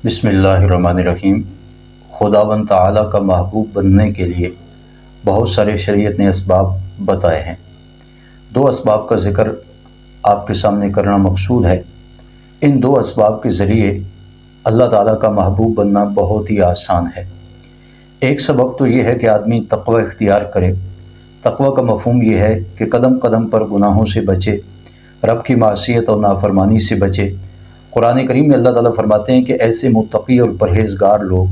बिस्मिल्लाहिर्रहमानिर्रहीम। खुदावंद ताला का महबूब बनने के लिए बहुत सारे शरीयत ने असबाब बताए हैं। दो असबाब का ज़िक्र आपके सामने करना मकसूद है। इन दो असबाब के ज़रिए अल्लाह ताला का महबूब बनना बहुत ही आसान है। एक सबब तो ये है कि आदमी तक़वा इख्तियार करे। तक़वा का मफ़हूम ये है कि कदम कदम पर गुनाहों से बचे, रब की मासियत और नाफरमानी से बचे। कुरान करीम में अल्लाह ताला फरमाते हैं कि ऐसे मुत्तकी और परहेज़गार लोग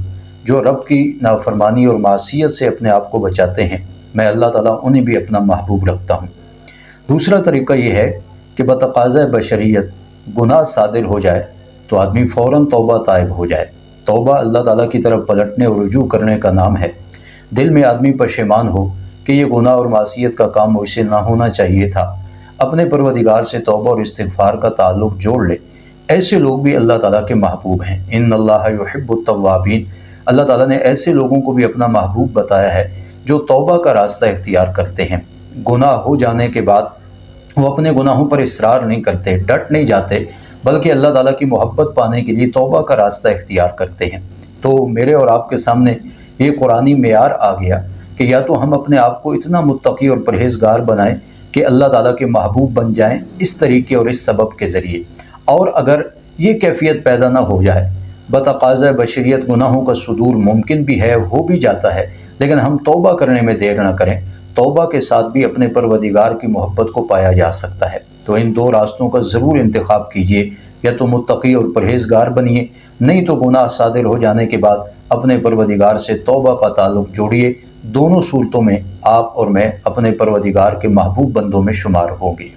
जो रब की नाफरमानी और मासियत से अपने आप को बचाते हैं, मैं अल्लाह ताला उन्हें भी अपना महबूब रखता हूँ। दूसरा तरीक़ा ये है कि बतक़ाज़ा बशरियत गुनाह सादिर हो जाए तो आदमी फ़ौरन तौबा ताइब हो जाए। तौबा अल्लाह ताला की तरफ पलटने और रुजू करने का नाम है। दिल में आदमी पशेमान हो कि ये गुनाह और मासियत का काम मुझसे ना होना चाहिए था, अपने परवदिगार से तौबा और इस्तिग़फ़ार का ताल्लुक़ जोड़ ले। ऐसे लोग भी अल्लाह ताला के महबूब हैं। इन्नल्लाह युहिब्बुत तव्वाबीन। अल्लाह ताला ने ऐसे लोगों को भी अपना महबूब बताया है जो तौबा का रास्ता इख्तियार करते हैं। गुनाह हो जाने के बाद वो अपने गुनाहों पर इसरार नहीं करते, डट नहीं जाते, बल्कि अल्लाह ताला की मोहब्बत पाने के लिए तौबा का रास्ता इख्तियार करते हैं। तो मेरे और आपके सामने ये कुरानी मेयार आ गया कि या तो हम अपने आप को इतना मुत्तकी और परहेज़गार बनाएं कि अल्लाह ताला के महबूब बन जाएं इस तरीके और इस सबब के ज़रिए, और अगर ये कैफियत पैदा ना हो जाए, बतक़ाज़ा बशरियत गुनाहों का सुदूर मुमकिन भी है, हो भी जाता है, लेकिन हम तौबा करने में देर ना करें। तौबा के साथ भी अपने परवदिगार की मोहब्बत को पाया जा सकता है। तो इन दो रास्तों का ज़रूर इंतखाब कीजिए, या तो मुत्तकी और परहेज़गार बनिए, नहीं तो गुनाह सादिर हो जाने के बाद अपने परवदिगार से तौबा का ताल्लुक़ जोड़िए। दोनों सूरतों में आप और मैं अपने परवदिगार के महबूब बंदों में शुमार होंगे।